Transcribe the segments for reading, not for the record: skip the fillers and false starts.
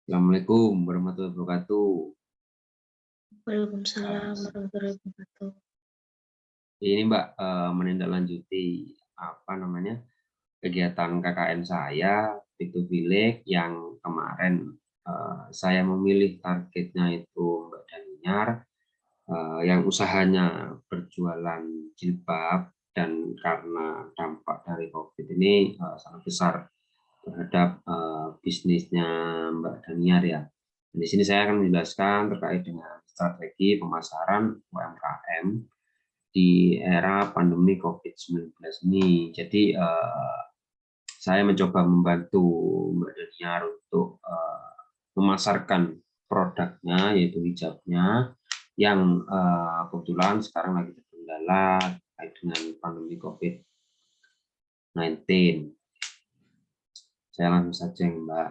Assalamualaikum warahmatullahi wabarakatuh. Waalaikumsalam warahmatullahi wabarakatuh. Ini Mbak, menindaklanjuti kegiatan KKN saya itu Village yang kemarin saya memilih targetnya itu Mbak Daniar, yang usahanya berjualan jilbab dan karena dampak dari COVID ini sangat besar terhadap bisnisnya Mbak Daniar ya. Di sini saya akan menjelaskan terkait dengan strategi pemasaran UMKM di era pandemi COVID-19 ini. Jadi saya mencoba membantu Mbak Daniar untuk memasarkan produknya yaitu hijabnya yang kebetulan sekarang lagi terkendala terkait dengan pandemi COVID-19. Saya langsung saja Mbak.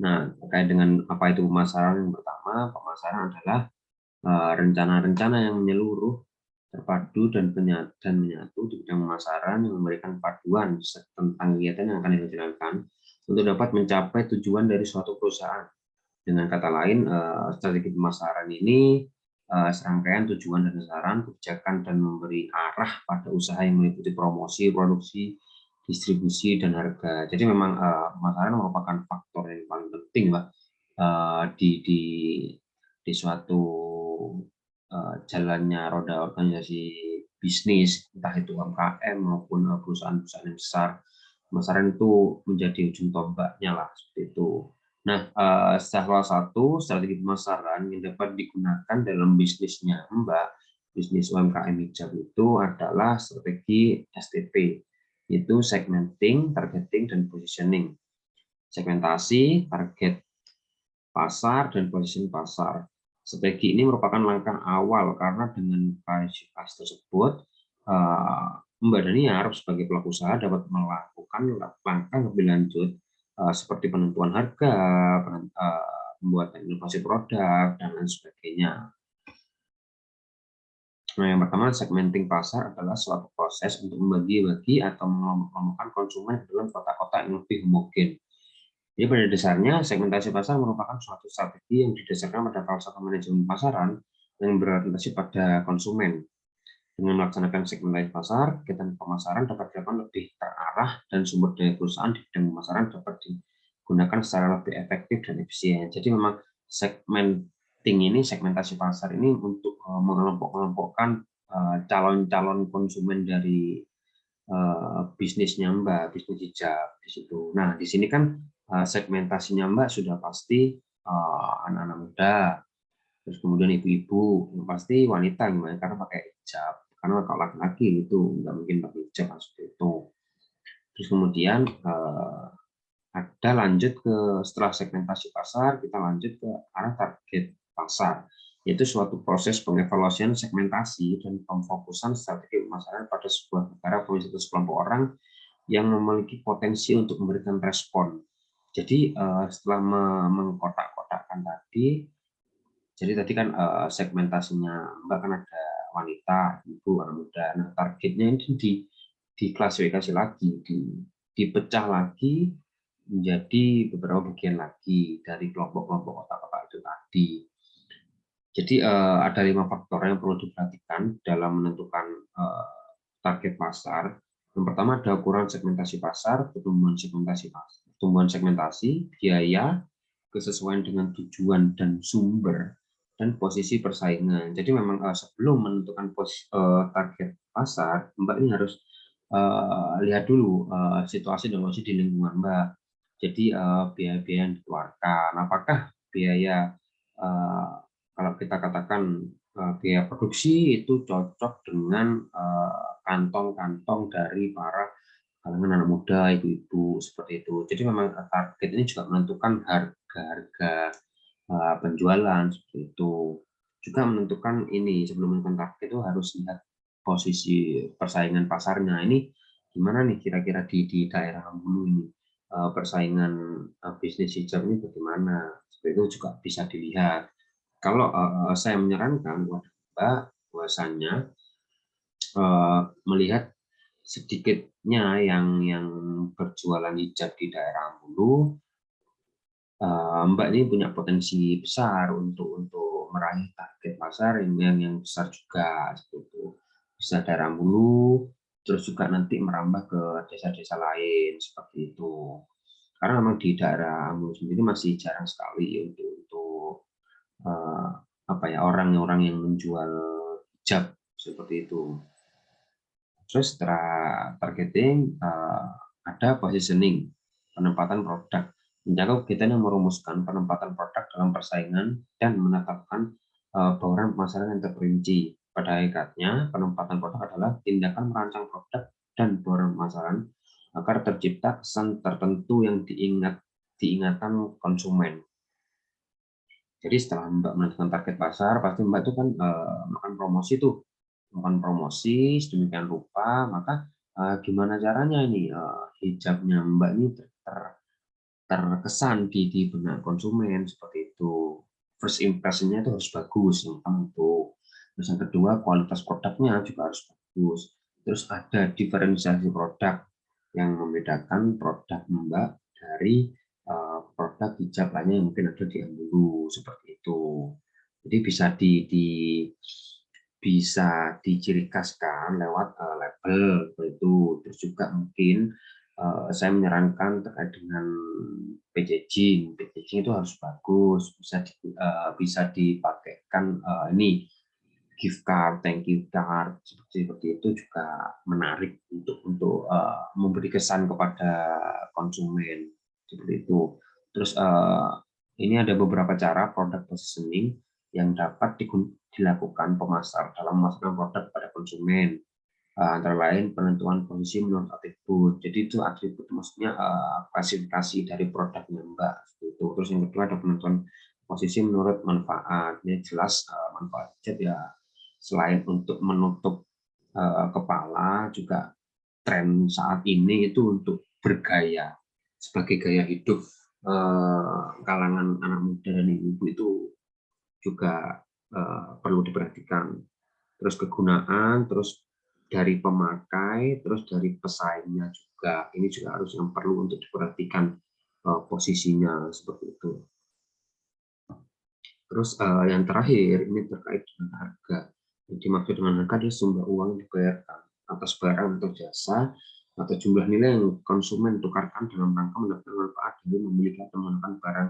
Nah, terkait dengan apa itu pemasaran, yang pertama, pemasaran adalah rencana-rencana yang menyeluruh, terpadu, dan menyatu di bidang pemasaran yang memberikan paduan tentang kegiatan yang akan dijalankan untuk dapat mencapai tujuan dari suatu perusahaan. Dengan kata lain, strategi pemasaran ini serangkaian tujuan dan sasaran, kebijakan, dan memberi arah pada usaha yang meliputi promosi, produksi, distribusi, dan harga. Jadi memang pemasaran merupakan faktor yang paling penting, Mbak, di suatu jalannya roda organisasi bisnis, entah itu UMKM maupun perusahaan-perusahaan yang besar. Pemasaran itu menjadi ujung tombaknya lah, seperti itu. Nah, salah satu strategi pemasaran yang dapat digunakan dalam bisnisnya Mbak, bisnis UMKM hijab itu adalah strategi STP, yaitu segmenting, targeting, dan positioning. Segmentasi, target pasar, dan positioning pasar. Strategi ini merupakan langkah awal karena dengan klarifikasi tersebut, Mbak Daniar sebagai pelaku usaha dapat melakukan langkah lebih lanjut seperti penentuan harga, pembuatan inovasi produk, dan lain sebagainya. Nah, yang pertama, segmenting pasar adalah suatu proses untuk membagi-bagi atau mengelompokkan konsumen dalam kota-kota yang lebih homogen. Jadi pada dasarnya segmentasi pasar merupakan suatu strategi yang didasarkan pada falsafah manajemen pasaran yang berorientasi pada konsumen. Dengan melaksanakan segmentasi pasar, kegiatan pemasaran dapat dilakukan lebih terarah dan sumber daya perusahaan di bidang pemasaran dapat digunakan secara lebih efektif dan efisien. Jadi memang segmentasi pasar ini untuk mengelompokkan calon-calon konsumen dari bisnisnya Mbak, bisnis hijab di situ. Nah, di sini kan segmentasinya Mbak sudah pasti anak-anak muda, terus kemudian ibu-ibu, yang pasti wanita gimana karena pakai hijab. Karena kalau laki-laki itu nggak mungkin pakai hijab seperti itu. Terus kemudian ada lanjut ke setelah segmentasi pasar, kita lanjut ke arah target pasar, yaitu suatu proses pengevaluasian segmentasi dan pemfokusan strategi pemasaran pada sebuah negara atau sekelompok orang yang memiliki potensi untuk memberikan respon. Jadi setelah mengkotak-kotakkan tadi, jadi tadi kan segmentasinya Mbak kan ada wanita, ibu, anak muda. Nah, targetnya ini diklasifikasi lagi, dipecah lagi menjadi beberapa bagian lagi dari kelompok-kelompok kotak-kotak itu tadi. Jadi ada 5 faktor yang perlu diperhatikan dalam menentukan target pasar. Yang pertama ada ukuran segmentasi pasar, pertumbuhan segmentasi, biaya, kesesuaian dengan tujuan dan sumber, dan posisi persaingan. Jadi memang sebelum menentukan target pasar, Mbak ini harus lihat dulu situasi dan kondisi di lingkungan Mbak. Jadi biaya-biaya yang dikeluarkan, apakah biaya kalau kita katakan biaya produksi itu cocok dengan kantong-kantong dari para kalangan anak muda, ibu-ibu seperti itu. Jadi memang target ini juga menentukan harga-harga penjualan seperti itu. Juga menentukan ini sebelum menentukan target itu harus lihat posisi persaingan pasarnya. Ini gimana nih kira-kira di daerah Hulu ini persaingan bisnis hijab ini bagaimana? Seperti itu juga bisa dilihat. Kalau saya menyarankan kepada Mbak bahwasannya melihat sedikitnya yang berjualan hijab di daerah Hulu, Mbak ini punya potensi besar untuk meraih target pasar yang besar juga, seperti itu. Bisa daerah Hulu, terus juga nanti merambah ke desa-desa lain seperti itu. Karena memang di daerah Hulu sendiri masih jarang sekali untuk apa ya, orang-orang yang menjual hijab seperti itu. Terus setelah targeting, ada positioning, penempatan produk. Menjaga kegiatan yang merumuskan penempatan produk dalam persaingan dan menetapkan bauran pemasaran yang terperinci. Pada hakikatnya, penempatan produk adalah tindakan merancang produk dan bauran pemasaran agar tercipta kesan tertentu yang diingatan konsumen. Jadi setelah Mbak menentukan target pasar, pasti Mbak itu kan melakukan promosi tuh, melakukan promosi sedemikian rupa, maka gimana caranya ini hijabnya Mbak ini terkesan di benak konsumen seperti itu. First impression-nya itu harus bagus, yang pertama itu. Terus yang kedua, kualitas produknya juga harus bagus. Terus ada diferensiasi produk yang membedakan produk Mbak dari produk hijab lainnya yang mungkin ada di Ambulu seperti itu. Jadi bisa diciri khaskan lewat label itu. Terus juga mungkin saya menyarankan terkait dengan packaging. Packaging itu harus bagus, bisa dipakaikan ini gift card, thank you card seperti itu juga menarik untuk memberi kesan kepada konsumen seperti itu. Terus ini ada beberapa cara product positioning yang dapat dilakukan pemasar dalam memasarkan produk pada konsumen. Antara lain penentuan posisi menurut atribut. Jadi itu atribut maksudnya klasifikasi dari produknya Mbak. Itu. Terus yang kedua ada penentuan posisi menurut manfaat. Ini jelas manfaat ya selain untuk menutup kepala, juga tren saat ini itu untuk bergaya sebagai gaya hidup kalangan anak muda dan ibu itu juga perlu diperhatikan. Terus kegunaan, terus dari pemakai, terus dari pesaingnya juga. Ini juga harus yang perlu untuk diperhatikan posisinya seperti itu. Terus yang terakhir ini terkait dengan harga. Yang dimaksud dengan harga adalah sumber uang yang dibayarkan atas barang atau jasa atau jumlah nilai yang konsumen tukarkan dalam rangka mendapatkan manfaat dari memiliki atau menggunakan barang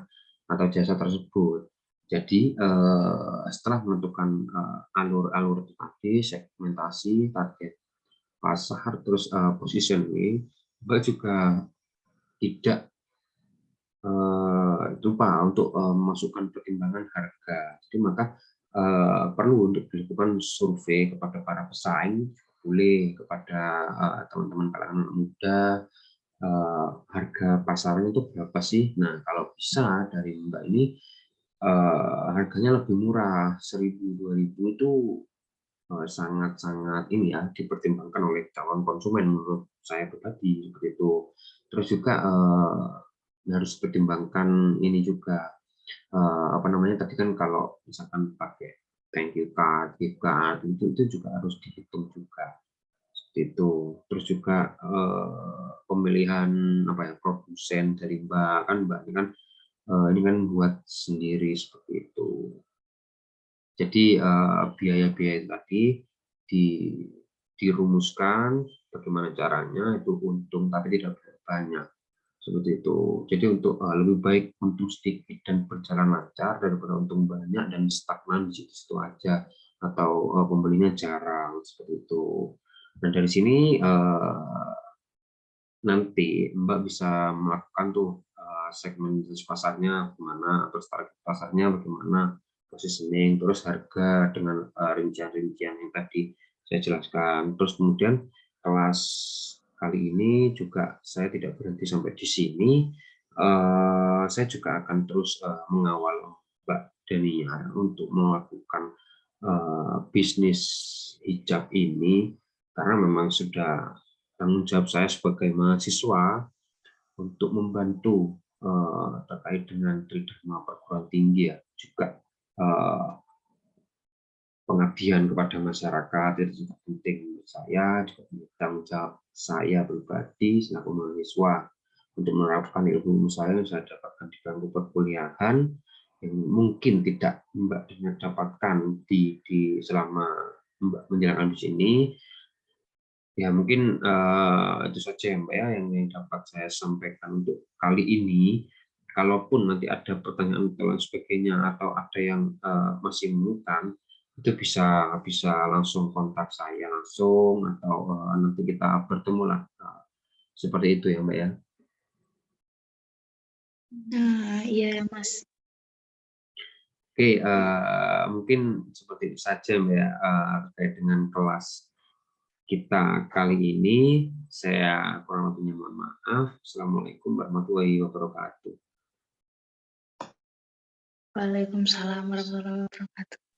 atau jasa tersebut. Jadi setelah menentukan alur-alur tadi, segmentasi, target pasar, terus positioning, Mbak juga tidak lupa untuk memasukkan pertimbangan harga. Jadi maka perlu untuk dilakukan survei kepada para pesaing, boleh kepada teman-teman kalangan muda, harga pasarnya itu berapa sih? Nah, kalau bisa dari Mbak ini harganya lebih murah, 1.000-2.000 itu sangat-sangat ini ya dipertimbangkan oleh calon konsumen menurut saya pribadi seperti itu. Terus juga harus dipertimbangkan ini juga apa namanya tadi kan kalau misalkan pakai thank you card, gift card itu juga harus dihitung juga seperti itu. Terus juga pemilihan apa ya produsen dari Mbak kan ini kan buat sendiri seperti itu. Jadi biaya-biaya tadi di, dirumuskan bagaimana caranya itu untung tapi tidak banyak seperti itu. Jadi untuk lebih baik untung sedikit dan berjalan lancar daripada untung banyak dan stagnan di situ aja atau pembelinya jarang seperti itu. Nah dari sini nanti Mbak bisa melakukan tuh segmentasi pasarnya bagaimana, terus target pasarnya bagaimana, positioning, terus harga dengan rincian-rincian yang tadi saya jelaskan. Terus kemudian kelas kali ini juga saya tidak berhenti sampai di sini. Saya juga akan terus mengawal Mbak Dania untuk melakukan bisnis hijab ini karena memang sudah tanggung jawab saya sebagai mahasiswa untuk membantu terkait dengan tridharma perguruan tinggi ya juga pengabdian kepada masyarakat itu juga penting menurut saya, juga tanggung jawab saya pribadi selaku mahasiswa untuk menerapkan ilmu saya yang saya dapatkan di bangku perkuliahan yang mungkin tidak Mbak dapatkan selama Mbak menjalankan di sini. Ya mungkin itu saja ya Mbak ya yang dapat saya sampaikan untuk kali ini. Kalaupun nanti ada pertanyaan dan lain sebagainya atau ada yang masih menemukan, itu bisa bisa langsung kontak saya langsung atau nanti kita bertemu lah. Seperti itu ya Mbak ya. Nah, iya Mas. Oke, mungkin seperti itu saja Mbak ya terkait dengan kelas kita kali ini. Saya kurang lebihnya mohon maaf. Assalamualaikum warahmatullahi wabarakatuh. Waalaikumsalam warahmatullahi wabarakatuh.